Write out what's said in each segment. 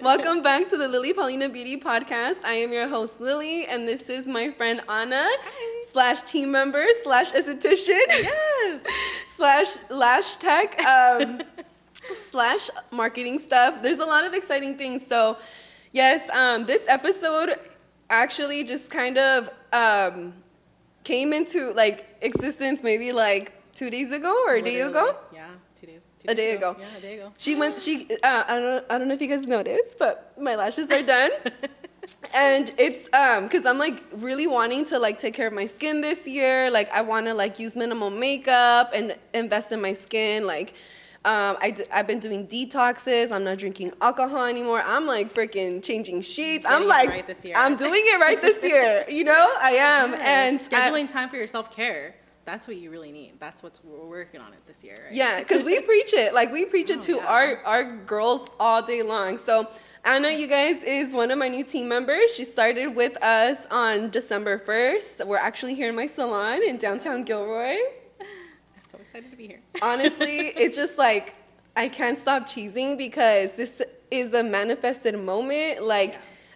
Welcome back to the Lily Paulina Beauty Podcast. I am your host, Lily, and this is my friend Anna, / team member / esthetician. Yes. / lash tech, / marketing stuff. There's a lot of exciting things. So, yes, this episode actually just kind of came into existence maybe 2 days ago or a day ago. Yeah, 2 days. A day ago. Yeah, a day ago. I don't know if you guys noticed, but my lashes are done. And it's because I'm really wanting to take care of my skin this year. I want to use minimal makeup and invest in my skin. I've been doing detoxes. I'm not drinking alcohol anymore. I'm freaking changing sheets. Right this year. I'm doing it right this year. I am. Yes. And scheduling time for your self-care. That's what you really need. That's what we're working on it this year, right? Yeah, because we preach it. We preach it to our girls all day long. So Anna, you guys, is one of my new team members. She started with us on December 1st. We're actually here in my salon in downtown Gilroy. I'm so excited to be here. Honestly, it's just I can't stop cheesing because this is a manifested moment.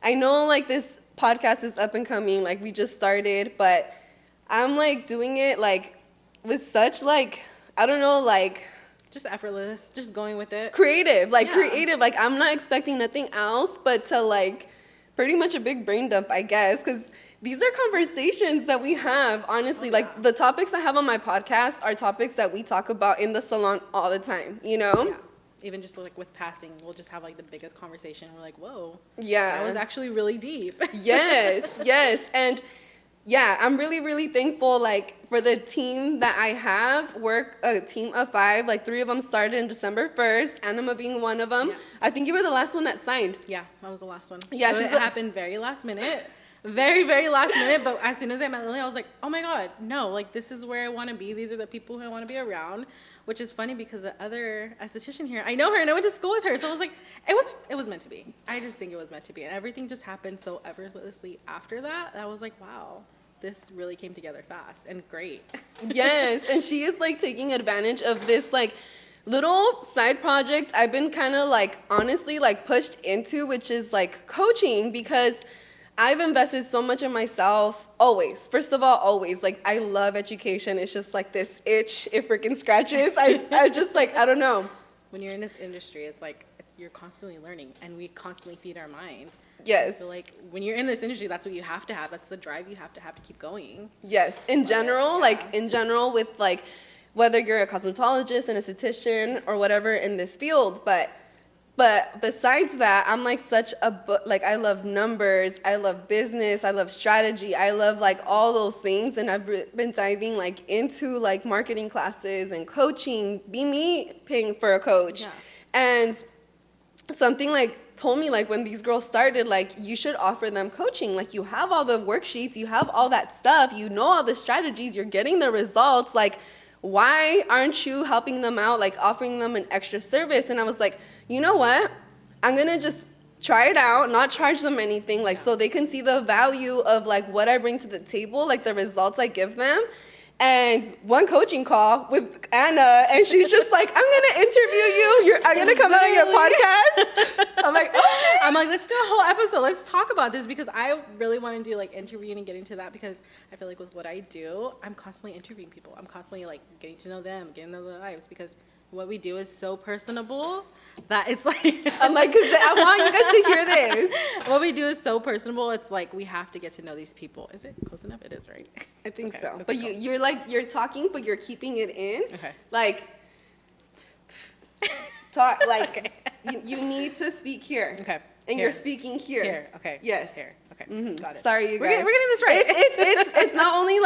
I know this podcast is up and coming. We just started, but I'm doing it with such I don't know, just effortless, just going with it. Creative. I'm not expecting nothing else but to pretty much a big brain dump, I guess, because these are conversations that we have, honestly. The topics I have on my podcast are topics that we talk about in the salon all the time, Yeah. Even just with passing, we'll just have the biggest conversation. We're whoa. Yeah. That was actually really deep. Yes. And yeah, I'm really, really thankful, for the team that I have. We're a team of 5. 3 of them started in December 1st, Anima being one of them. Yeah. I think you were the last one that signed. Yeah, that was the last one. Yeah, it happened very last minute. Very, very last minute. But as soon as I met Lily, I was oh my God, no, this is where I want to be. These are the people who I want to be around, which is funny because the other esthetician here, I know her and I went to school with her. So I was it was meant to be. I just think it was meant to be. And everything just happened so effortlessly after that. I was wow, this really came together fast and great. Yes. And she is taking advantage of this little side project I've been kind of honestly pushed into, which is coaching, because I've invested so much in myself, always. First of all, always. I love education. It's just this itch, it freaking scratches. I just I don't know. When you're in this industry, it's you're constantly learning, and we constantly feed our mind. Yes. So when you're in this industry, that's what you have to have. That's the drive you have to keep going. Yes. In general, with whether you're a cosmetologist, an esthetician, or whatever in this field, But besides that, I'm such a I love numbers, I love business, I love strategy, I love all those things, and I've been diving into marketing classes and coaching, me paying for a coach. Yeah. And something told me when these girls started you should offer them coaching. You have all the worksheets, you have all that stuff, you know all the strategies, you're getting the results. Why aren't you helping them out, offering them an extra service? And I was you know what? I'm going to just try it out, not charge them anything, so they can see the value of, what I bring to the table, the results I give them. And one coaching call with Anna, and she's just I'm going to interview you. I'm going to come out on your podcast. I'm okay. I'm let's do a whole episode. Let's talk about this, because I really want to do, interviewing and getting to that, because I feel with what I do, I'm constantly interviewing people. I'm constantly, getting to know them, getting to know their lives, because what we do is so personable that it's I'm because I want you guys to hear this. What we do is so personable. It's we have to get to know these people. Is it close enough? It is, right? I think okay, so. Okay, but cool. you're talking, but you're keeping it in. Okay. Talk okay. You need to speak here. Okay. And here. You're speaking here. Here. Okay. Yes. Here. Okay. Mm-hmm. Got it. Sorry, you guys. We're getting this right. It's not only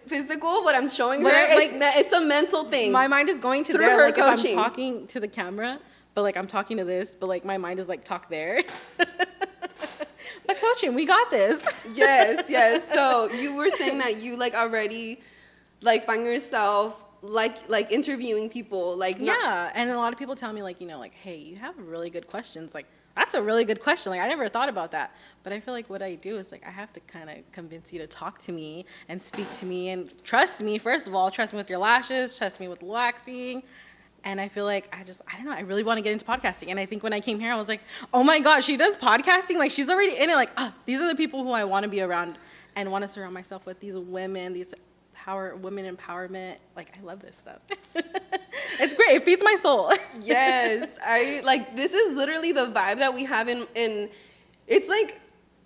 physical. What I'm showing her, it's a mental thing. My mind is going to through there. Her if coaching. I'm talking to the camera, but I'm talking to this, but my mind is talk there. But coaching, we got this. Yes. So you were saying that you already find yourself interviewing people Yeah, and a lot of people tell me hey, you have really good questions. That's a really good question. I never thought about that. But I feel what I do is I have to kind of convince you to talk to me and speak to me and trust me. First of all, trust me with your lashes, trust me with waxing. And I feel like I don't know, I really want to get into podcasting. And I think when I came here, I was like, oh my God, she does podcasting. Like, she's already in it. Like, these are the people who I want to be around and want to surround myself with, these women, these women empowerment. Like, I love this stuff. It's great. It feeds my soul. Yes. This is literally the vibe that we have in it's like,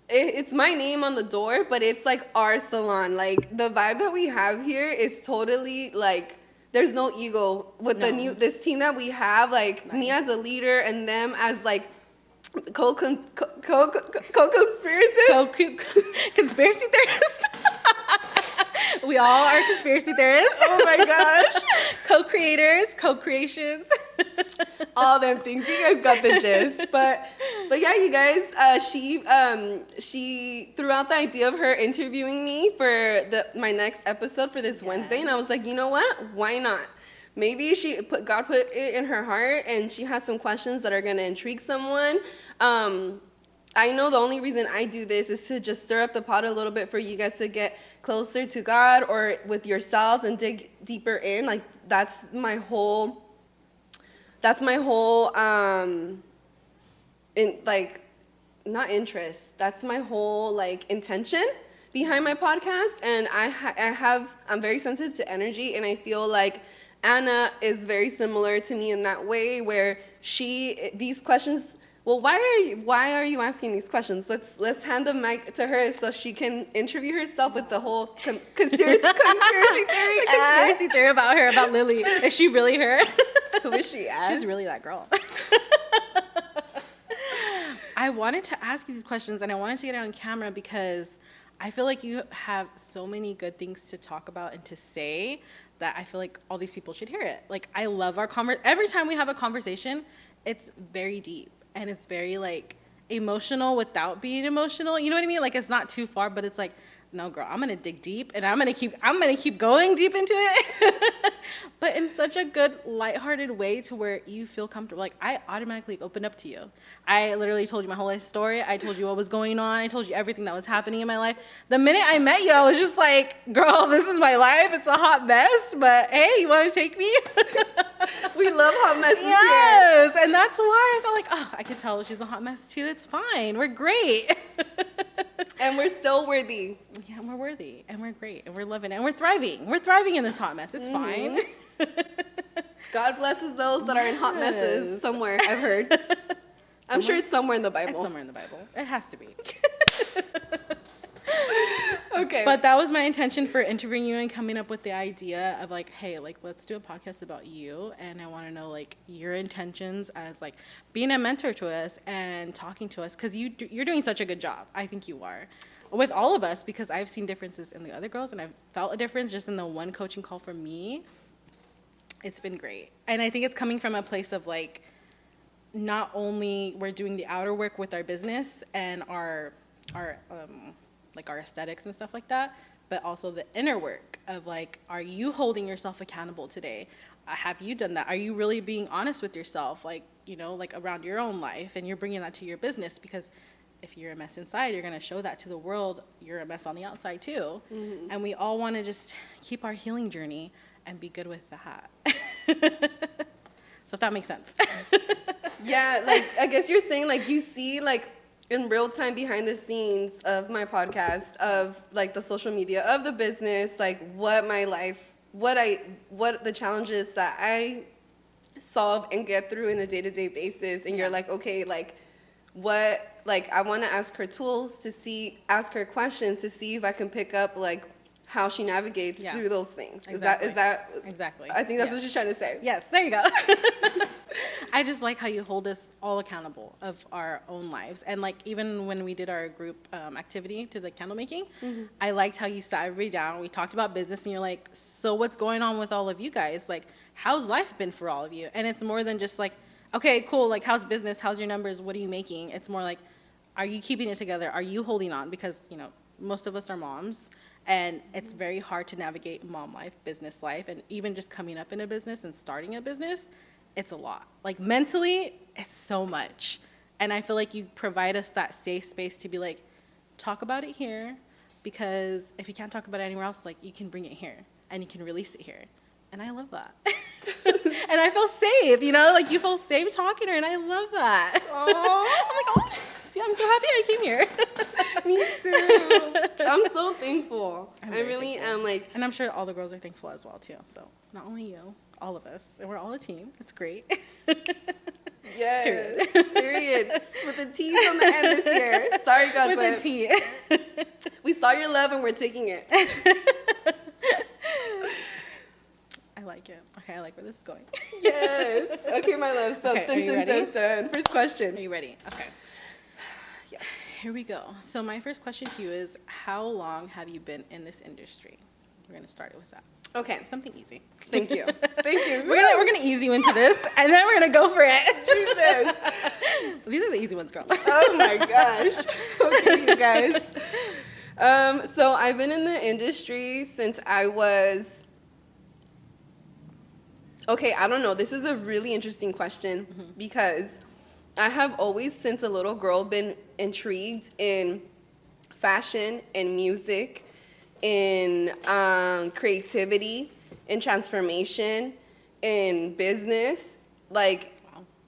it's my name on the door, but it's like our salon. Like, the vibe that we have here is totally like, there's no ego with this team that we have. Like, nice. Me as a leader and them as like co-conspiracists. Conspiracy theorists. We all are conspiracy theorists. Oh my gosh. Co-creators, co-creations. All them things. You guys got the gist. But yeah, you guys, she threw out the idea of her interviewing me for my next episode for this Wednesday, and I was like, you know what? Why not? Maybe God put it in her heart, and she has some questions that are gonna intrigue someone. I know the only reason I do this is to just stir up the pot a little bit for you guys to get closer to God or with yourselves and dig deeper in. Like, that's my whole not interest. That's my whole like intention behind my podcast. And I'm very sensitive to energy, and I feel like Anna is very similar to me in that way, where these questions. Well, why are you asking these questions? Let's hand the mic to her so she can interview herself with the whole conspiracy theory. Conspiracy theory about her, about Lily. Is she really her? Who is she? She's really that girl. I wanted to ask you these questions, and I wanted to get it on camera because I feel like you have so many good things to talk about and to say that I feel like all these people should hear it. Like, I love our every time we have a conversation, it's very deep. And it's very, like, emotional without being emotional. You know what I mean? Like, it's not too far, but it's like, no, girl, I'm going to dig deep, and I'm going to keep going deep into it. But in such a good, lighthearted way to where you feel comfortable. Like, I automatically opened up to you. I literally told you my whole life story. I told you what was going on. I told you everything that was happening in my life. The minute I met you, I was just like, girl, this is my life. It's a hot mess, but hey, you want to take me? We love hot messes here. Yes, and that's why I felt like, I could tell she's a hot mess too. It's fine. We're great. And we're still worthy. Yeah, we're worthy, and we're great, and we're loving it, and we're thriving. We're thriving in this hot mess. It's fine. God blesses those that are in hot messes somewhere, I've heard. I'm sure it's somewhere in the Bible. It's somewhere in the Bible. It has to be. Okay. But that was my intention for interviewing you and coming up with the idea of like, hey, like, let's do a podcast about you. And I want to know like your intentions as like being a mentor to us and talking to us, because you're doing such a good job. I think you are with all of us, because I've seen differences in the other girls, and I've felt a difference just in the one coaching call for me. It's been great. And I think it's coming from a place of like, not only we're doing the outer work with our business and our aesthetics and stuff like that, but also the inner work of like, are you holding yourself accountable today? Have you done that? Are you really being honest with yourself? Like, you know, like around your own life, and you're bringing that to your business, because if you're a mess inside, you're going to show that to the world. You're a mess on the outside too. Mm-hmm. And we all want to just keep our healing journey and be good with that. So if that makes sense. Yeah, like, I guess you're saying, like, you see, like, in real time behind the scenes of my podcast, of, like, the social media, of the business, like, what my life, what the challenges that I solve and get through in a day-to-day basis. And you're like, okay, like, what, like, I want to ask her ask her questions to see if I can pick up, like, how she navigates through those things. Exactly. Is that exactly? I think that's what she's trying to say. Yes, there you go. I just like how you hold us all accountable of our own lives. And like, even when we did our group activity to the candle making, I liked how you sat everybody down. We talked about business, and you're like, so what's going on with all of you guys? Like, how's life been for all of you? And it's more than just like, okay, cool. Like, how's business? How's your numbers? What are you making? It's more like, are you keeping it together? Are you holding on? Because, you know, most of us are moms. And it's very hard to navigate mom life, business life, and even just coming up in a business and starting a business, it's a lot. Like, mentally, it's so much. And I feel like you provide us that safe space to be like, talk about it here, because if you can't talk about it anywhere else, like, you can bring it here and you can release it here. And I love that. And I feel safe, you know, like you feel safe talking to her, and I love that. Oh, I'm like, oh, see, I'm so happy I came here. me too. I'm so thankful. I really thankful. am. Like, and I'm sure all the girls are thankful as well too. So not only you, all of us, and we're all a team. It's great. yes, period. With the T's on the end this year. Sorry, God, with but a T. we saw your love and we're taking it. I like it. Okay, I like where this is going. Yes. Okay, my love. So, Okay, are you ready? First question. Are you ready? Okay. Yeah. Here we go. So my first question to you is, how long have you been in this industry? We're gonna start with that. Okay. Something easy. Thank you. Thank you. We're gonna ease you into this, and then we're gonna go for it. Jesus. These are the easy ones, girl. Oh my gosh. Okay, you guys. So I've been in the industry since I was. Okay, I don't know. This is a really interesting question because I have always, since a little girl, been intrigued in fashion and music, in creativity, in transformation, in business. Like,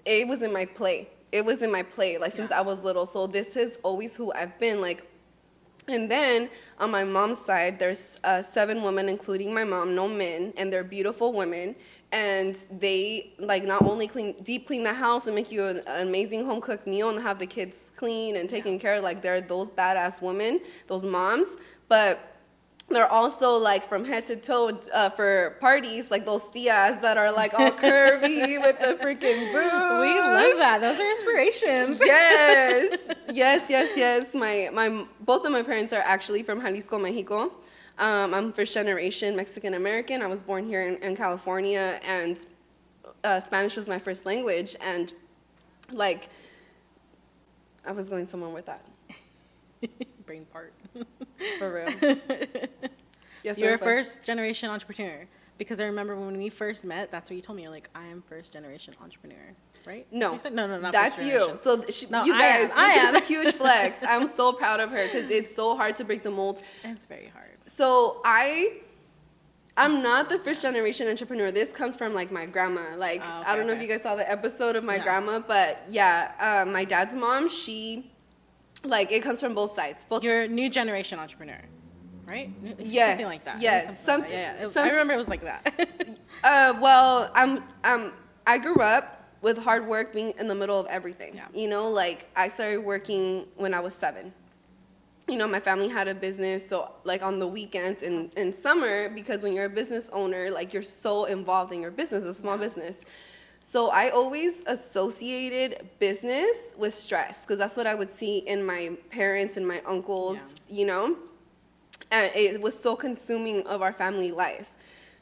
it was in my play. It was in my play, like, since I was little. So this is always who I've been, like. And then on my mom's side, there's 7 women, including my mom, no men, and they're beautiful women. And they, like, not only deep clean the house and make you an amazing home cooked meal and have the kids clean and taken care of, like, they're those badass women, those moms, but they're also, like, from head to toe for parties, like those tias that are, like, all curvy with the freaking boobs. We love that. Those are inspirations. Yes. Yes. Both of my parents are actually from Jalisco, Mexico. I'm first generation Mexican American. I was born here in California, and Spanish was my first language. And, like, I was going somewhere with that. Brain part. For real. Yes, you're a first generation entrepreneur. Because I remember when we first met, that's what you told me. You're like, I am first generation entrepreneur, right? No. You said? No, not that's first you. generation. So No, you guys, I am. This is a huge flex. I'm so proud of her because it's so hard to break the mold. It's very hard. So I'm not the first generation entrepreneur. This comes from, like, my grandma. Like, I don't know if you guys saw the episode of my grandma, but yeah, my dad's mom, she, like, it comes from both sides. You're a new generation entrepreneur, right? Yes. Something like that. Yes. Something like that. Yeah. I remember it was like that. Well, I grew up with hard work being in the middle of everything. Yeah. You know, like, I started working when I was 7. You know, my family had a business, so, like, on the weekends in summer, because when you're a business owner, like, you're so involved in your business, a small business. So I always associated business with stress, because that's what I would see in my parents and my uncles, you know? And it was so consuming of our family life.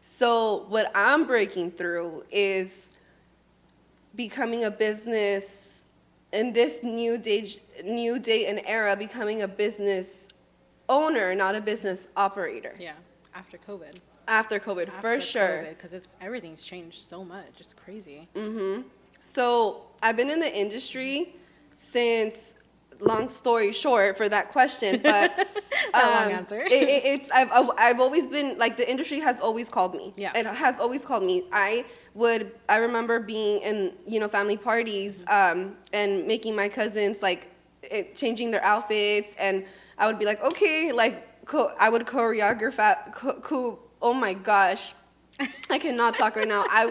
So what I'm breaking through is becoming a business in this new day and era, becoming a business owner, not a business operator. Yeah, after COVID. After COVID, for sure. Because everything's changed so much. It's crazy. So I've been in the industry since, long story short for that question, but long answer. I've always been, like, the industry has always called me. Yeah. It has always called me. I remember being in, you know, family parties, and making my cousins, like, changing their outfits, and I would be like, okay, like, I would choreograph, oh my gosh, I cannot talk right now. I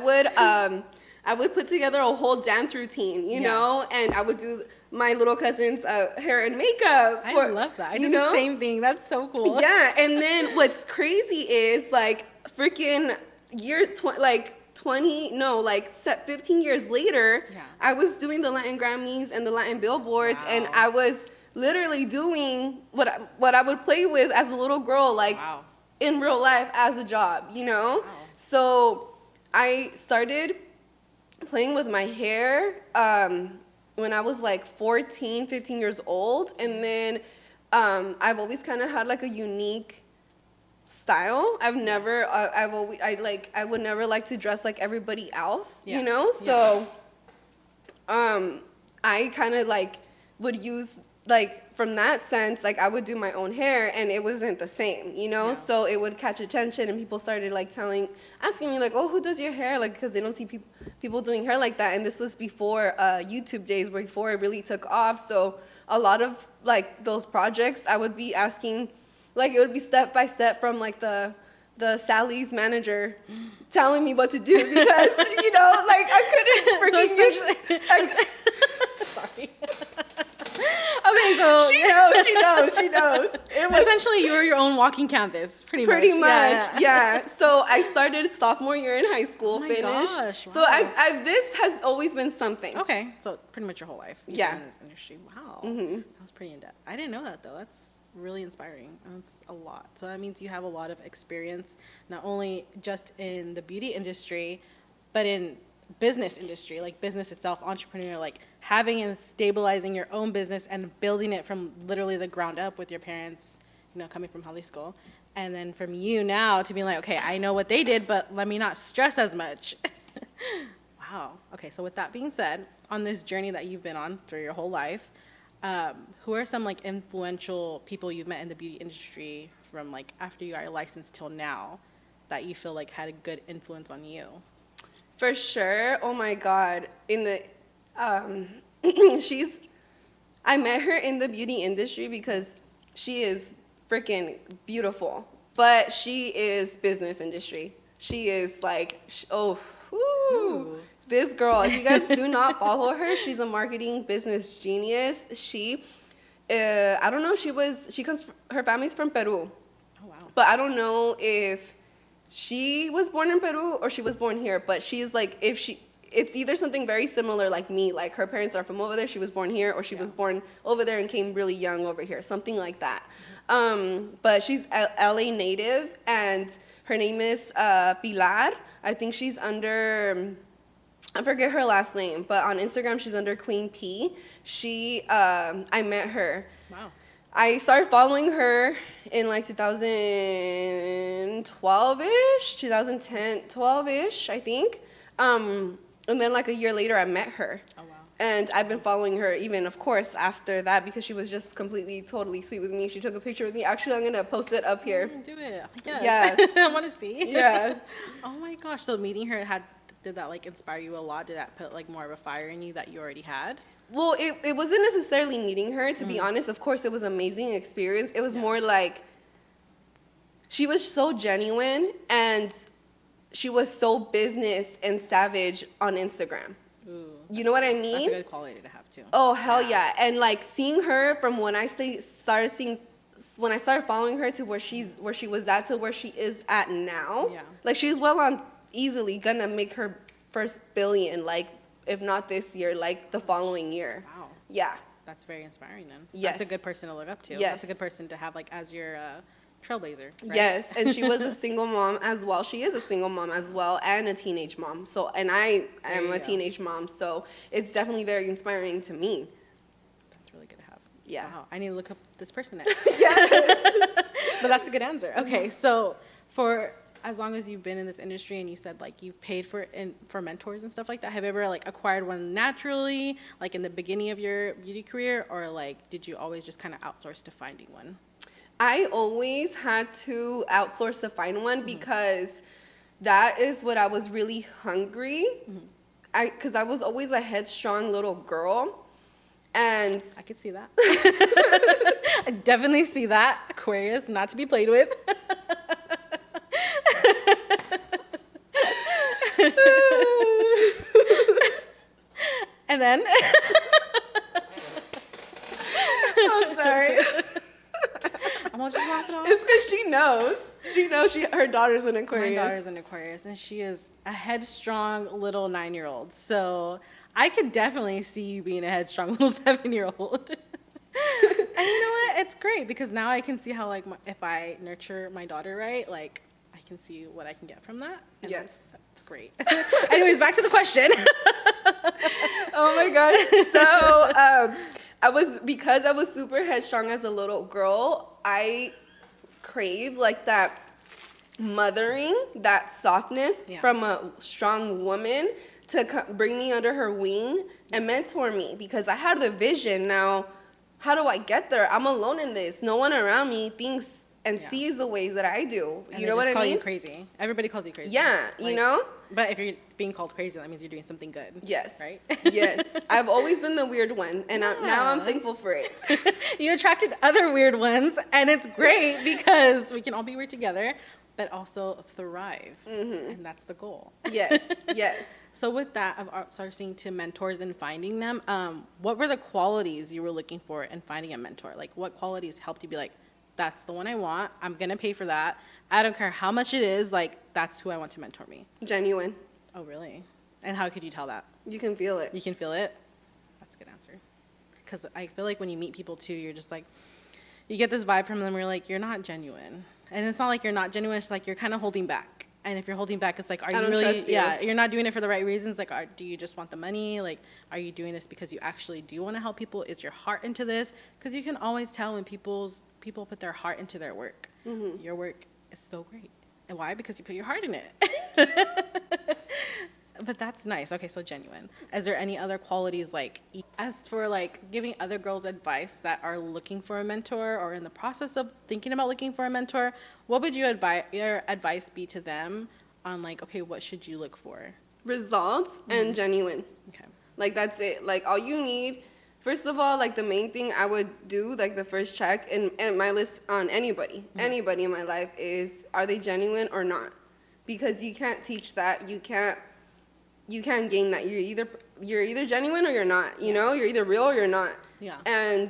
would put together a whole dance routine, you know, and I would do my little cousin's hair and makeup. I love that. I did the same thing. That's so cool. Yeah, and then what's crazy is, like, freaking 15 years later, I was doing the Latin Grammys and the Latin Billboards, and I was literally doing what I would play with as a little girl, like, in real life as a job, you know? So I started playing with my hair when I was, like, 14, 15 years old, and then I've always kind of had, like, a unique style. I would never like to dress like everybody else, you know? So I kind of, like, would use, like, from that sense, like, I would do my own hair, and it wasn't the same, you know? Yeah. So it would catch attention, and people started, like, asking me, like, oh, who does your hair? Like, because they don't see people doing hair like that. And this was before YouTube days, before it really took off. So a lot of, like, those projects, I would be asking, like, it would be step by step from, like, the Sally's manager telling me what to do because, you know, like, I couldn't freaking Sorry. Okay, so she knows. It was essentially you were your own walking canvas, pretty much. Yeah. So I started sophomore year in high school, my finished. gosh, wow. So I this has always been something. Okay, so pretty much your whole life. Yeah. In this industry. Wow. Mm-hmm. That was pretty in depth. I didn't know that though. That's really inspiring. That's a lot. So that means you have a lot of experience, not only just in the beauty industry, but in business industry, like business itself, entrepreneur, like having and stabilizing your own business and building it from literally the ground up with your parents, you know, coming from Jalisco. And then from you now to being like, okay, I know what they did, but let me not stress as much. Wow. Okay, so with that being said, on this journey that you've been on through your whole life, who are some like influential people you've met in the beauty industry from like after you got your license till now that you feel like had a good influence on you? For sure. Oh my God. I met her in the beauty industry because she is freaking beautiful, but she is business industry. She is like, this girl, if you guys do not follow her, she's a marketing business genius. I don't know, her family's from Peru. Oh, wow. But I don't know if she was born in Peru or she was born here, but she's like, it's either something very similar like me, like her parents are from over there, she was born here, or she was born over there and came really young over here, something like that. But she's LA native, and her name is Pilar. I think she's under, I forget her last name, but on Instagram she's under Queen P. I met her. Wow. I started following her in like 2012-ish, 2010, 12-ish, I think. And then like a year later, I met her. Oh, wow. And I've been following her even, of course, after that because she was just completely, totally sweet with me. She took a picture with me. Actually, I'm going to post it up here. Do it. Yes. Yeah. I want to see. Yeah. Oh, my gosh. So meeting her, did that like inspire you a lot? Did that put like more of a fire in you that you already had? Well, it wasn't necessarily meeting her, to be honest. Of course, it was an amazing experience. It was more like she was so genuine and she was so business and savage on Instagram. Ooh, you know what I mean? That's a good quality to have, too. Oh, hell yeah. And like seeing her from when I started following her to where she was at to where she is at now. Yeah. Like she's easily gonna make her first billion, like, if not this year, like the following year. Wow. Yeah. That's very inspiring then. Yes. That's a good person to look up to. Yes. That's a good person to have like as your trailblazer. Right? Yes. And she was a single mom as well. She is a single mom as well and a teenage mom. So, and I am a teenage mom. So it's definitely very inspiring to me. That's really good to have. Yeah. Wow. I need to look up this person next. Yes. But that's a good answer. Okay. So for as long as you've been in this industry and you said like you've paid for mentors and stuff like that, have you ever like acquired one naturally, like in the beginning of your beauty career, or like did you always just kind of outsource to finding one? I always had to outsource to find one because that is what I was really hungry. Because I was always a headstrong little girl. And I could see that. I definitely see that. Aquarius, not to be played with. And then I'm sorry. I'm gonna just laugh it off. It's because she knows. She knows her daughter's an Aquarius. My daughter's an Aquarius, and she is a headstrong little 9-year-old. So I could definitely see you being a headstrong little 7-year-old. And you know what? It's great because now I can see how like if I nurture my daughter right, like I can see what I can get from that. And yes, that's great. Anyways, back to the question. Oh my gosh. So because I was super headstrong as a little girl, I craved like that mothering, that softness from a strong woman to bring me under her wing and mentor me because I had the vision. Now, how do I get there? I'm alone in this. No one around me thinks and sees the ways that I do. And You know what I mean? Call you crazy. Everybody calls you crazy. Yeah, like, you know? But if you're being called crazy, that means you're doing something good. Yes. Right? Yes. I've always been the weird one, and now I'm thankful for it. You attracted other weird ones, and it's great because we can all be weird together, but also thrive. Mm-hmm. And that's the goal. Yes. Yes. So with that of outsourcing to mentors and finding them, what were the qualities you were looking for in finding a mentor? Like, what qualities helped you be like, that's the one I want. I'm going to pay for that. I don't care how much it is. Like, that's who I want to mentor me. Genuine. Oh, really? And how could you tell that? You can feel it. You can feel it? That's a good answer. Because I feel like when you meet people, too, you're just like, you get this vibe from them where you're like, you're not genuine. And it's not like you're not genuine. It's like you're kind of holding back. And if you're holding back, it's like, are you really, you're not doing it for the right reasons. Like, do you just want the money? Like, are you doing this because you actually do want to help people? Is your heart into this? Because you can always tell when people put their heart into their work. Mm-hmm. Your work is so great. And why? Because you put your heart in it. But that's nice. Okay, so genuine. Is there any other qualities, like, as for, like, giving other girls advice that are looking for a mentor or in the process of thinking about looking for a mentor, what would your advice be to them on, like, okay, what should you look for? Results and genuine. Okay. Like, that's it. Like, all you need, first of all, like, the main thing I would do, like, the first check and my list on anybody in my life is, are they genuine or not? Because you can't teach that. You can't gain that. You're either genuine or you're not. You know, you're either real or you're not. Yeah. And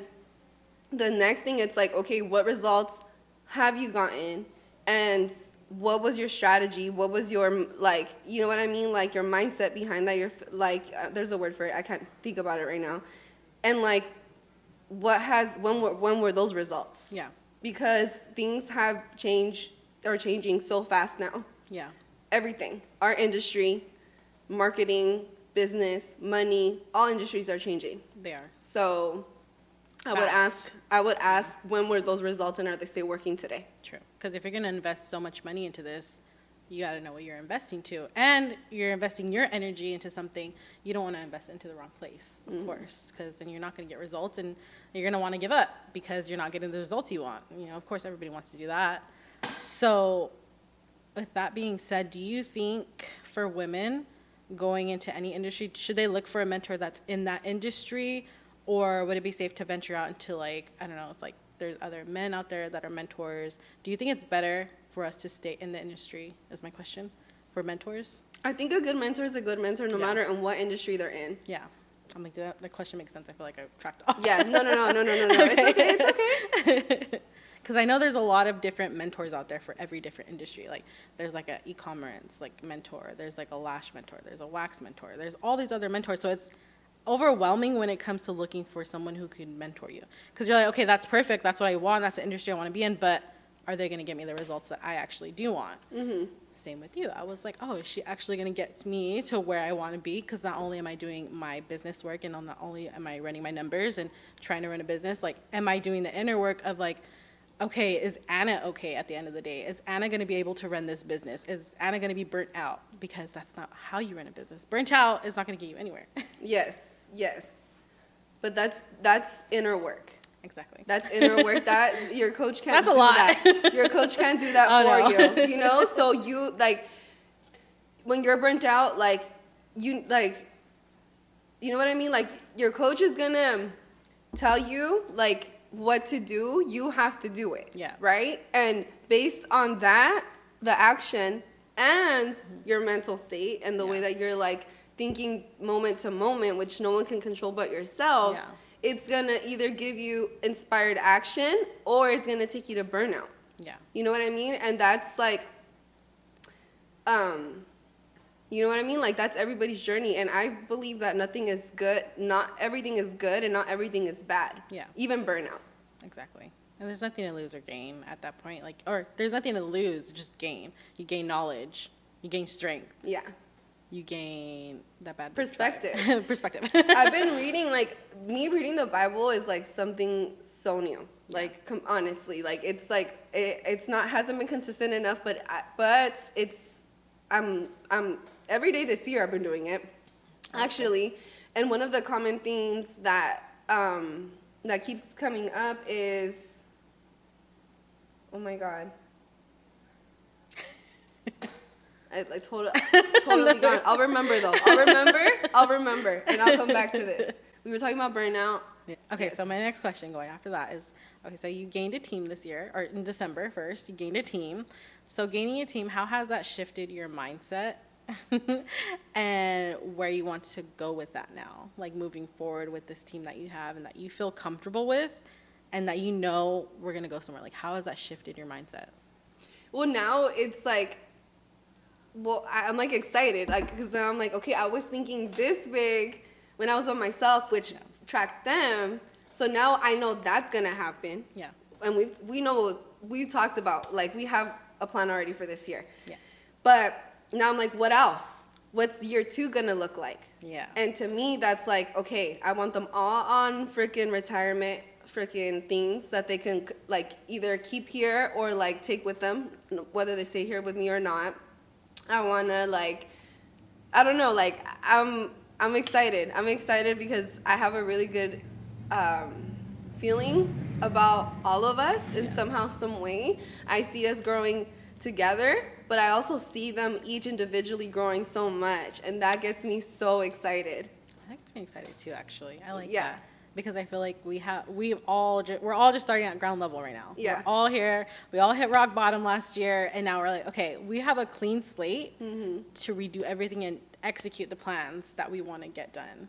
the next thing, it's like, okay, what results have you gotten, and what was your strategy? What was your, like, you know what I mean? Like, your mindset behind that. You're like, there's a word for it. I can't think about it right now. And like, when were those results? Yeah. Because things have changed or changing so fast now. Yeah. Everything, our industry, marketing, business, money, all industries are changing. They are. So I would ask when were those results and are they still working today? True. Because if you're going to invest so much money into this, you got to know what you're investing to. And you're investing your energy into something, you don't want to invest into the wrong place, of course, because then you're not going to get results and you're going to want to give up because you're not getting the results you want. You know, of course, everybody wants to do that. So with that being said, do you think for women going into any industry, should they look for a mentor that's in that industry, or would it be safe to venture out into, like, I don't know, if like there's other men out there that are mentors? Do you think it's better for us to stay in the industry, is my question, for mentors? I think a good mentor is a good mentor no matter in what industry they're in. Yeah. I'm like, the question makes sense. I feel like I tracked off. Yeah, no. Okay. It's okay. Because I know there's a lot of different mentors out there for every different industry. Like, there's like an e-commerce like mentor. There's like a lash mentor. There's a wax mentor. There's all these other mentors. So it's overwhelming when it comes to looking for someone who can mentor you. Because you're like, okay, that's perfect. That's what I want. That's the industry I want to be in. But are they going to get me the results that I actually do want? Mm-hmm. Same with you. I was like, oh, is she actually going to get me to where I want to be? Because not only am I doing my business work and not only am I running my numbers and trying to run a business, like, am I doing the inner work of, like, okay, is Anna okay at the end of the day? Is Anna going to be able to run this business? Is Anna going to be burnt out? Because that's not how you run a business. Burnt out is not going to get you anywhere. Yes. But that's inner work. Exactly. That's inner work. That your coach can't that's a do lot. that. Your coach can't do that for you. You know? So you, like, when you're burnt out, like, you know what I mean? Like, your coach is going to tell you, like, what to do. You have to do it. Yeah. Right? And based on that, the action and your mental state and the way that you're, like, thinking moment to moment, which no one can control but yourself, it's going to either give you inspired action or it's going to take you to burnout. Yeah. You know what I mean? And that's, like, you know what I mean? Like, that's everybody's journey. And I believe that nothing is good. Not everything is good and not everything is bad. Yeah. Even burnout. Exactly. And there's nothing to lose or gain at that point. Like, or there's nothing to lose, just gain. You gain knowledge. You gain strength. Yeah. You gain that bad perspective. Perspective. I've been reading, like, me reading the Bible is, like, something so new. Like, honestly, like, it's, like, it's not, hasn't been consistent enough, but it's, I'm every day this year I've been doing it. actually. And one of the common themes that that keeps coming up is, oh my God. I totally gone. I'll remember though. I'll remember, and I'll come back to this. We were talking about burnout. Yeah. Okay, yes. So my next question going after that is, okay, so you gained a team this year, or in December 1st, you gained a team. So gaining a team, how has that shifted your mindset and where you want to go with that now? Like moving forward with this team that you have and that you feel comfortable with and that you know we're going to go somewhere. Like how has that shifted your mindset? Well, now it's like, I'm like excited, like, because now I'm like, okay, I was thinking this big when I was on myself, which tracked them. So now I know that's gonna happen. Yeah. And we've talked about, like, we have a plan already for this year. Yeah. But now I'm like, what else? What's year 2 gonna look like? Yeah. And to me, that's like, okay, I want them all on freaking retirement freaking things that they can like either keep here or like take with them, whether they stay here with me or not. I wanna like, I don't know, like I'm excited. I'm excited because I have a really good feeling about all of us in somehow, some way. I see us growing together, but I also see them each individually growing so much, and that gets me so excited. That gets me excited too, actually. I like that. Because I feel like we're all just starting at ground level right now. Yeah. We're all here. We all hit rock bottom last year, and now we're like, okay, we have a clean slate to redo everything and execute the plans that we want to get done.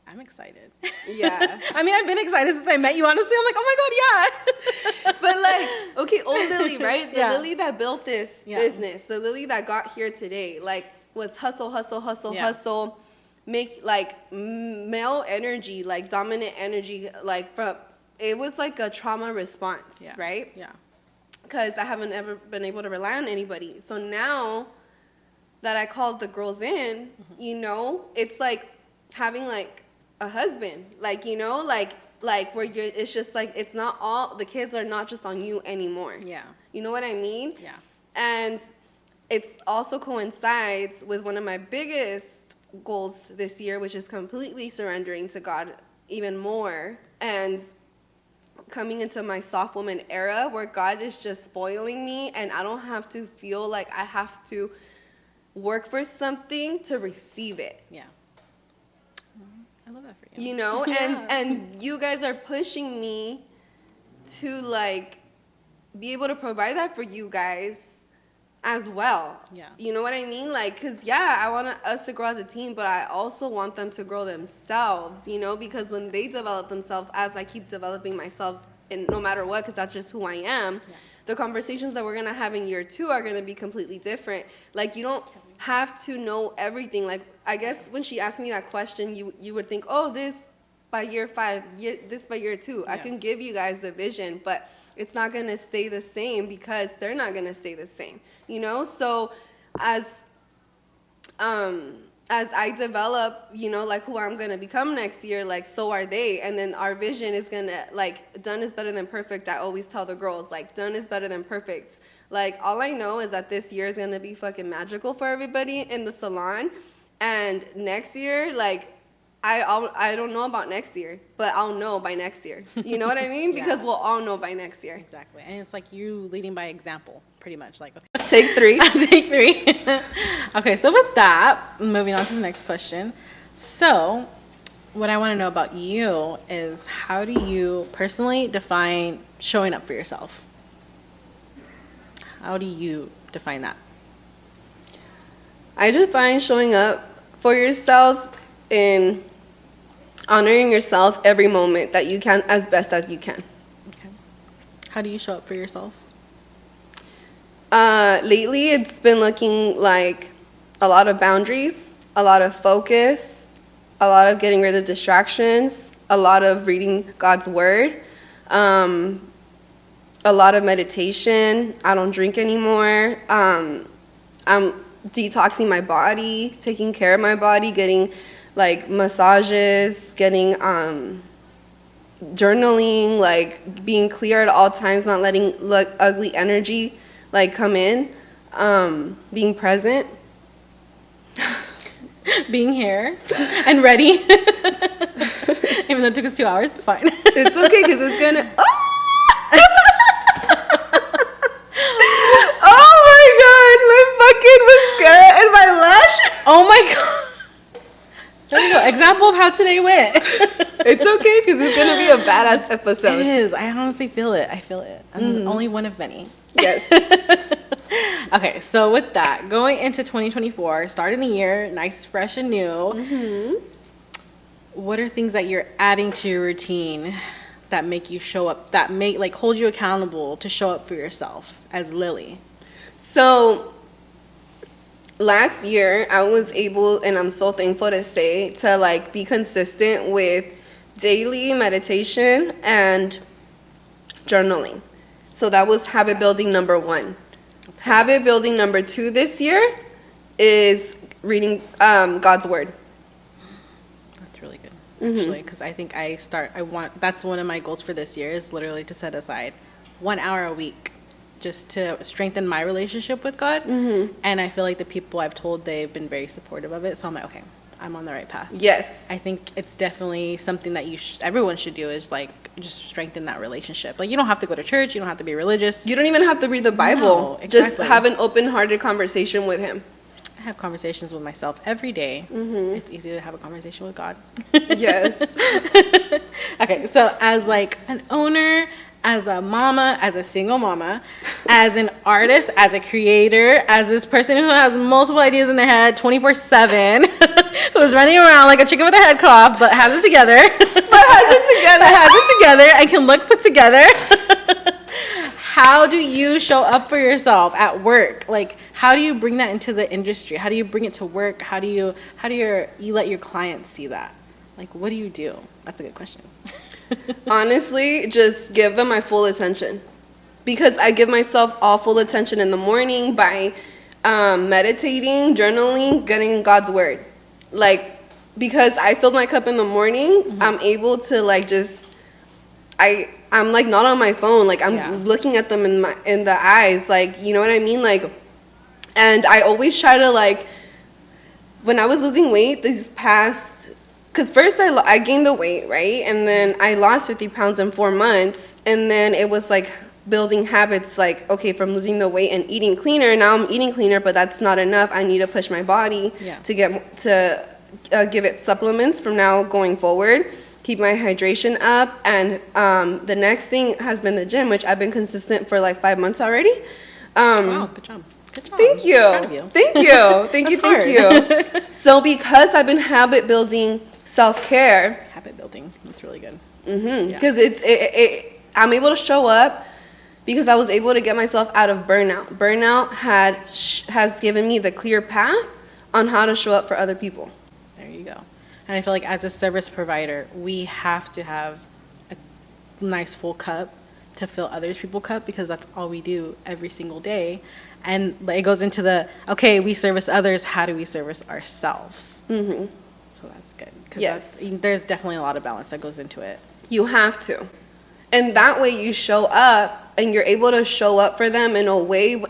I'm excited. Yeah. I mean, I've been excited since I met you, honestly. I'm like, oh my God, yeah. But like, okay, old Lily, right? The Lily that built this business, the Lily that got here today, like, was hustle, make like male energy, like dominant energy, like from, it was like a trauma response, right? Yeah. Because I haven't ever been able to rely on anybody. So now that I called the girls in, you know, it's like having like a husband, like, you know, like where it's just like, it's not all, the kids are not just on you anymore. Yeah. You know what I mean? Yeah. And it also coincides with one of my biggest goals this year, which is completely surrendering to God even more and coming into my soft woman era where God is just spoiling me and I don't have to feel like I have to work for something to receive it. Yeah. I love that for you. You know, and you guys are pushing me to like be able to provide that for you guys as well. Yeah. You know what I mean? Like, because, I want us to grow as a team, but I also want them to grow themselves, you know, because when they develop themselves, as I keep developing myself, and no matter what, because that's just who I am, the conversations that we're going to have in year 2 are going to be completely different. Like, you don't have to know everything. Like, I guess when she asked me that question, you would think, oh, this by year 5, this by year 2. I can give you guys the vision, but it's not going to stay the same because they're not going to stay the same, you know? So as I develop, you know, like who I'm going to become next year, like so are they. And then our vision is going to, like, done is better than perfect. I always tell the girls, like, done is better than perfect. Like, all I know is that this year is going to be fucking magical for everybody in the salon. And next year, like, I don't know about next year, but I'll know by next year. You know what I mean? Because we'll all know by next year. Exactly. And it's like you leading by example, pretty much. Like, okay. Take 3. Take 3. Okay, so with that, moving on to the next question. So what I want to know about you is how do you personally define showing up for yourself? How do you define that? I define showing up for yourself in honoring yourself every moment that you can as best as you can. Okay. How do you show up for yourself? Lately, it's been looking like a lot of boundaries, a lot of focus, a lot of getting rid of distractions, a lot of reading God's word, a lot of meditation. I don't drink anymore. I'm detoxing my body, taking care of my body, getting like massages, getting journaling, like being clear at all times, not letting ugly energy like come in, being present. being here and ready. Even though it took us 2 hours, it's fine. It's okay because it's gonna. Oh my god, my fucking mascara and my lash. Oh my god. There you go. Example of how today went. It's okay because it's gonna be a badass episode. It is. I honestly feel it. I feel it. I'm only one of many. Yes. Okay, so with that, going into 2024, starting the year, nice, fresh, and new. What are things that you're adding to your routine that make you show up, that make like hold you accountable to show up for yourself as Lily? So last year I was able, and I'm so thankful to say, to like be consistent with daily meditation and journaling. So that was habit building number 1. Habit building number 2 this year is reading God's word. That's really good, actually, because I think that's one of my goals for this year is literally to set aside 1 hour a week just to strengthen my relationship with God. And I feel like the people I've told, they've been very supportive of it. So I'm like, okay, I'm on the right path. Yes. I think it's definitely something that everyone should do is like just strengthen that relationship. Like you don't have to go to church. You don't have to be religious. You don't even have to read the Bible. No, exactly. Just have an open-hearted conversation with him. I have conversations with myself every day. It's easy to have a conversation with God. Yes. Okay, so as like an owner, as a mama, as a single mama, as an artist, as a creator, as this person who has multiple ideas in their head 24/7, who's running around like a chicken with a head cough, but has it together. And can look put together. How do you show up for yourself at work? Like, how do you bring that into the industry? How do you bring it to work? How do you let your clients see that? Like, what do you do? That's a good question. Honestly, just give them my full attention. Because I give myself all full attention in the morning by meditating, journaling, getting God's word. Like, because I fill my cup in the morning, I'm able to like I'm like not on my phone. Like I'm looking at them in the eyes. Like, you know what I mean? Like, and I always try to like, when I was losing weight these past, because first I gained the weight, right? And then I lost 50 pounds in 4 months. And then it was like building habits, like, okay, from losing the weight and eating cleaner. Now I'm eating cleaner, but that's not enough. I need to push my body to give it supplements from now going forward. Keep my hydration up. And the next thing has been the gym, which I've been consistent for like 5 months already. Wow, good job. Good job. Thank you. I'm proud of you. Thank you. Thank you. So because I've been habit building self-care. Habit building. That's really good. Because I'm able to show up because I was able to get myself out of burnout. Burnout has given me the clear path on how to show up for other people. There you go. And I feel like as a service provider, we have to have a nice full cup to fill other people's cup because that's all we do every single day. And it goes into okay, we service others, how do we service ourselves? So that's good. Yes. There's definitely a lot of balance that goes into it. You have to. And that way you show up and you're able to show up for them in a way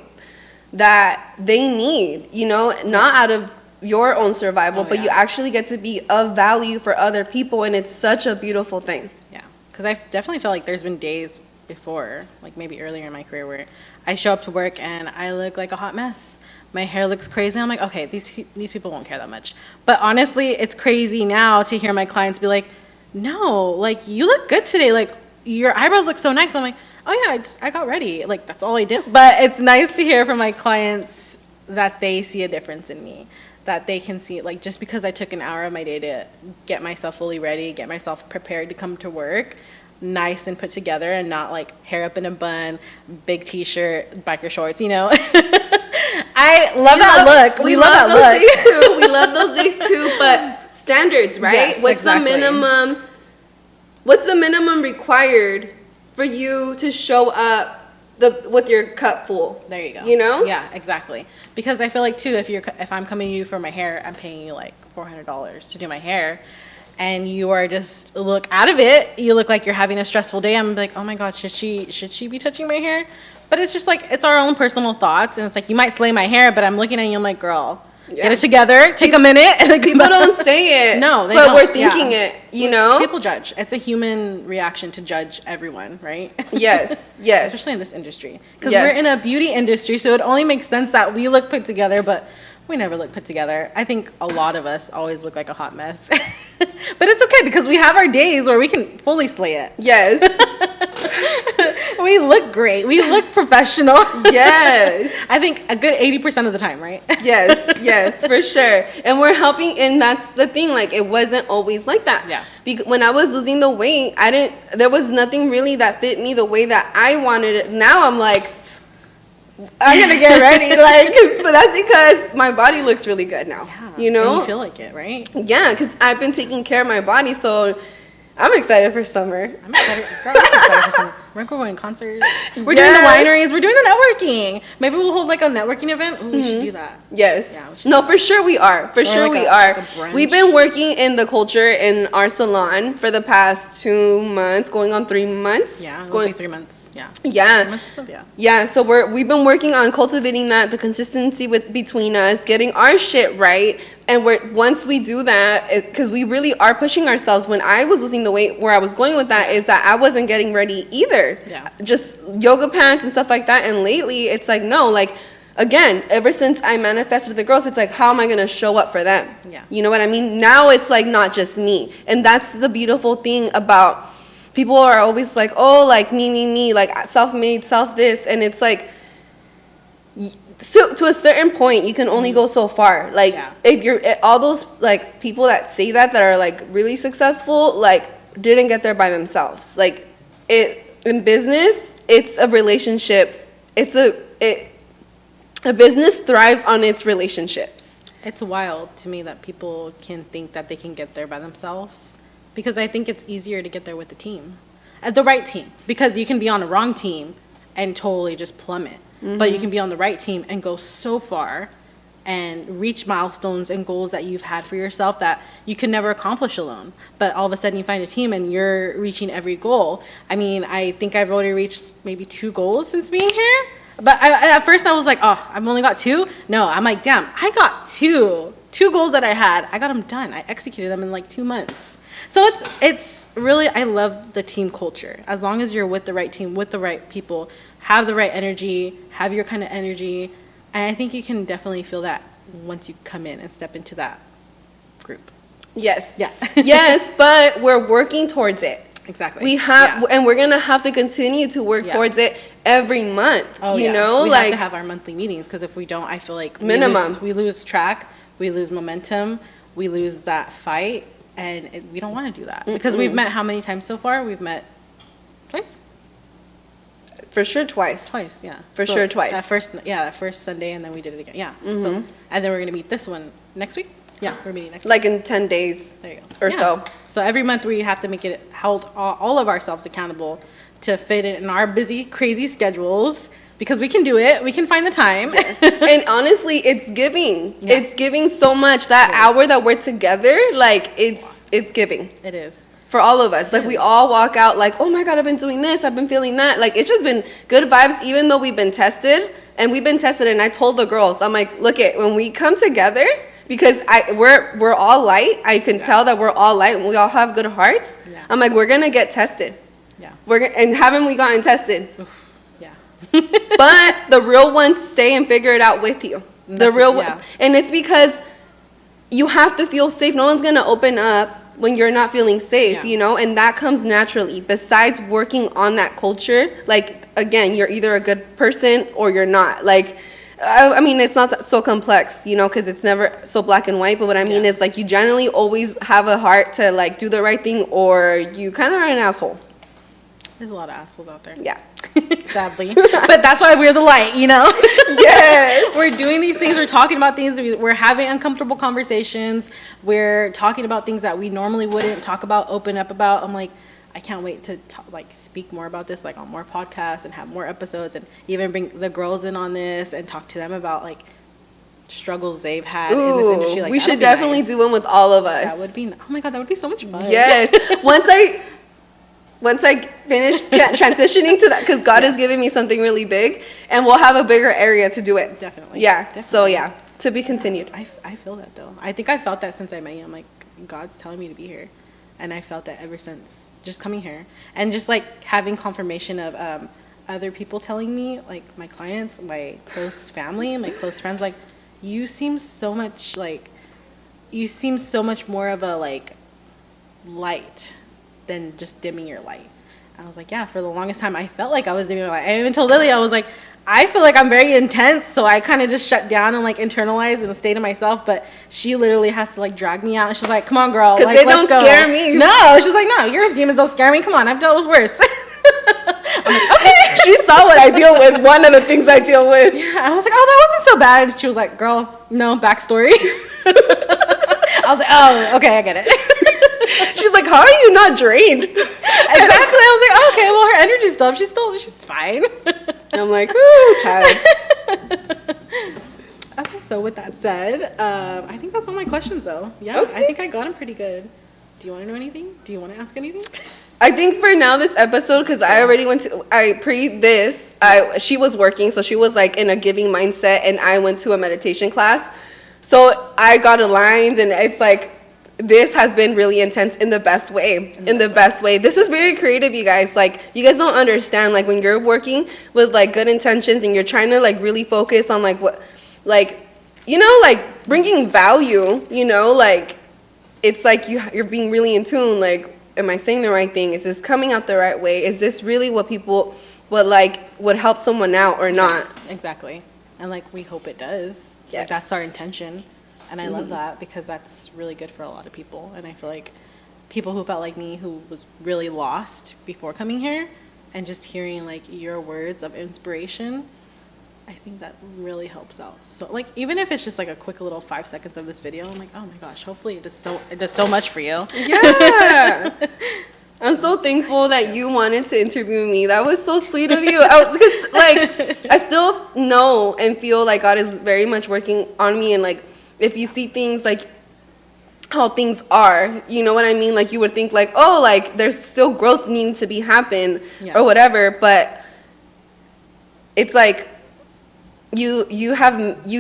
that they need, you know, not out of your own survival, but you actually get to be of value for other people, and it's such a beautiful thing. Yeah, because I definitely feel like there's been days before, like maybe earlier in my career, where I show up to work and I look like a hot mess. My hair looks crazy. I'm like, okay, these people won't care that much. But honestly, it's crazy now to hear my clients be like, no, like, you look good today. Like, your eyebrows look so nice. I'm like, oh yeah, I got ready. Like, that's all I did. But it's nice to hear from my clients that they see a difference in me, that they can see it. Like, just because I took an hour of my day to get myself fully ready, get myself prepared to come to work, nice and put together, and not like hair up in a bun, big t-shirt, biker shorts, you know. I love that look. We love that look. Days too. We love those days too, but standards, right? Yes, What's exactly. What's the minimum required for you to show up with your cup full? There you go. You know? Yeah, exactly. Because I feel like too, if I'm coming to you for my hair, I'm paying you like $400 to do my hair, and you are just look out of it. You look like you're having a stressful day. I'm like, oh my God, should she be touching my hair? But it's just like, it's our own personal thoughts, and it's like, you might slay my hair, but I'm looking at you, I'm like, girl, Get it together. Take a minute. And people don't say it. No, they but don't. We're thinking it, you know? People judge. It's a human reaction to judge everyone, right? Yes, yes. Especially in this industry. Because we're in a beauty industry, so it only makes sense that we look put together, but we never look put together. I think a lot of us always look like a hot mess. But it's okay because we have our days where we can fully slay it. Yes. We look great. We look professional. Yes. I think a good 80% of the time, right? Yes, yes, for sure. And we're helping, and that's the thing, like, it wasn't always like that. Yeah. When I was losing the weight, there was nothing really that fit me the way that I wanted it. Now I'm like, I'm gonna get ready, but that's because my body looks really good now. Yeah. You know? And you feel like it, right? Yeah, because I've been taking care of my body, so I'm excited for summer. I'm excited. Girl, I'm excited for summer. We're going to concerts. We're doing the wineries. We're doing the networking. Maybe we'll hold like a networking event. Ooh, we should do that. Yes. Yeah, no, for sure we are. For sure we are. We've been working in the culture in our salon for the past 2 months, going on 3 months. Yeah, going 3 months. Yeah. Yeah. 3 months this month, yeah. Yeah. So we've been working on cultivating the consistency between us, getting our shit right. And once we do that, because we really are pushing ourselves. When I was losing the weight, where I was going with that is that I wasn't getting ready either. Yeah. Just yoga pants and stuff like that. And lately, it's like, no, like, again, ever since I manifested the girls, it's like, how am I going to show up for them? Yeah. You know what I mean? Now it's like not just me. And that's the beautiful thing about people are always like, oh, like me, like self-made, self-this. And it's like, so to a certain point, you can only go so far. Like, if you're all those like people that say that are like really successful, like didn't get there by themselves. Like in business, it's a relationship. A business thrives on its relationships. It's wild to me that people can think that they can get there by themselves, because I think it's easier to get there with the team, the right team, because you can be on the wrong team and totally just plummet. But you can be on the right team and go so far and reach milestones and goals that you've had for yourself that you can never accomplish alone. But all of a sudden you find a team and you're reaching every goal. I mean, I think I've already reached maybe 2 goals since being here. But at first I was like, oh, I've only got 2? No, I'm like, damn, I got 2 goals that I had. I got them done. I executed them in like 2 months. So it's really, I love the team culture. As long as you're with the right team, with the right people, have the right energy, have your kind of energy. And I think you can definitely feel that once you come in and step into that group. Yes. Yeah. Yes, but we're working towards it. Exactly. We have, and we're going to have to continue to work towards it every month. Oh, you know? We like, have to have our monthly meetings, because if we don't, I feel like minimum. We lose track, we lose momentum, we lose that fight, and we don't want to do that. Because we've met how many times so far? We've met twice? For sure twice. Twice, yeah. For sure twice. That first Sunday, and then we did it again. Yeah. So, and then we're going to meet this one next week. Yeah, we're meeting next week. Like in 10 days there you go. or so. So every month we have to make it hold all of ourselves accountable to fit it in our busy, crazy schedules, because we can do it. We can find the time. Yes. And honestly, it's giving. Yeah. It's giving so much. That hour that we're together, like, it's giving. It is. For all of us. Like, we all walk out like, oh my God, I've been doing this. I've been feeling that. Like, it's just been good vibes, even though we've been tested. And I told the girls, I'm like, look it, when we come together, because we're all light. I can tell that we're all light and we all have good hearts. Yeah. I'm like, we're going to get tested. Yeah. And haven't we gotten tested? Oof. Yeah. But the real ones stay and figure it out with you. And it's because you have to feel safe. No one's going to open up when you're not feeling safe, you know, and that comes naturally. Besides working on that culture, like, again, you're either a good person or you're not. Like, I mean, it's not so complex, you know, because it's never so black and white. But what I mean is, like, you generally always have a heart to, like, do the right thing, or you kind of are an asshole. There's a lot of assholes out there. Yeah. Sadly. But that's why we're the light, you know? Yes. We're doing these things. We're talking about things. We're having uncomfortable conversations. We're talking about things that we normally wouldn't talk about, open up about. I'm like, I can't wait to speak more about this, like, on more podcasts and have more episodes, and even bring the girls in on this and talk to them about, like, struggles they've had in this industry. Like, we should definitely do one with all of us. That would be, oh my God, that would be so much fun. Yes. Once I finish transitioning to that, because God is giving me something really big, and we'll have a bigger area to do it. Definitely. Yeah. Definitely. So yeah. To be continued. I feel that though. I think I felt that since I met you. I'm like, God's telling me to be here, and I felt that ever since just coming here and just like having confirmation of other people telling me, like my clients, my close family, my close friends, like you seem so much more of a like light than just dimming your light. I was like, yeah, for the longest time I felt like I was dimming my light. I even told Lily, I was like, I feel like I'm very intense, so I kind of just shut down and like internalize and stay to myself. But she literally has to like drag me out, and she's like, "Come on, girl, like they let's don't go." scare me. No, she's like, "No, your demons don't scare me. Come on, I've dealt with worse." I'm like, okay. She saw what I deal with. One of the things I deal with. Yeah, I was like, "Oh, that wasn't so bad." She was like, "Girl, no backstory." I was like, "Oh, okay, I get it." She's like, "How are you not drained?" Exactly. I was like, oh, "Okay, well, her energy's still. She's fine." I'm like, "Ooh, child." Okay, so with that said, I think that's all my questions, though. Yeah, Okay. I think I got them pretty good. Do you want to know anything? Do you want to ask anything? I think for now this episode, because I already went to, she was working, so she was like in a giving mindset, and I went to a meditation class. So I got aligned, and it's like, this has been really intense in the best way. In the best way. This is very creative, you guys. Like, you guys don't understand, like, when you're working with, like, good intentions and you're trying to, like, really focus on, like, what, like, you know, like, bringing value, you know, like, it's like you're being really in tune. Like, am I saying the right thing? Is this coming out the right way? Is this really what people would help someone out or not? Exactly. And, like, we hope it does. Yes. Like, that's our intention. And I love that because that's really good for a lot of people. And I feel like people who felt like me, who was really lost before coming here, and just hearing like your words of inspiration, I think that really helps out. So like, even if it's just like a quick little 5 seconds of this video, I'm like, oh my gosh, hopefully it does so much for you. Yeah. I'm so thankful that you wanted to interview me. That was so sweet of you. Because like, I still know and feel like God is very much working on me, and like, if you see things like how things are, you know what I mean? Like, you would think like, oh, like there's still growth needing to be happen or whatever, but it's like you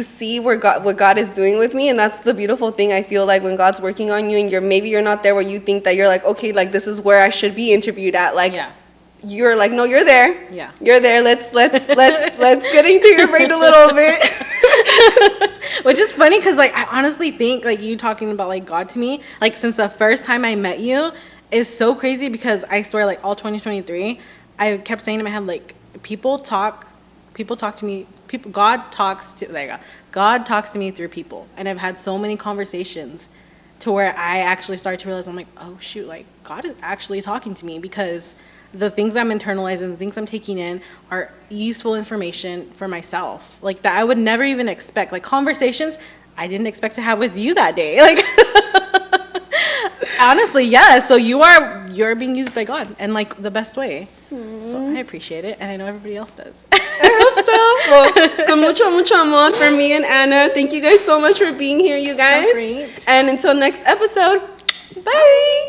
see what God is doing with me, and that's the beautiful thing. I feel like when God's working on you, and you're not there where you think that you're like, okay, like this is where I should be interviewed at, like you're like, no, you're there. Yeah. You're there. Let's get into your brain a little bit. Which is funny because, like, I honestly think, like, you talking about, like, God to me, like, since the first time I met you is so crazy because I swear, like, all 2023, I kept saying in my head, like, God talks to me through people. And I've had so many conversations to where I actually started to realize, I'm like, oh, shoot, like, God is actually talking to me because the things I'm internalizing, the things I'm taking in are useful information for myself. Like, that I would never even expect. Like, conversations I didn't expect to have with you that day. Like, honestly, yeah. So you're being used by God in, like, the best way. So I appreciate it, and I know everybody else does. I hope so. Well, con mucho amor for me and Anna. Thank you guys so much for being here, you guys. So great. And until next episode, bye.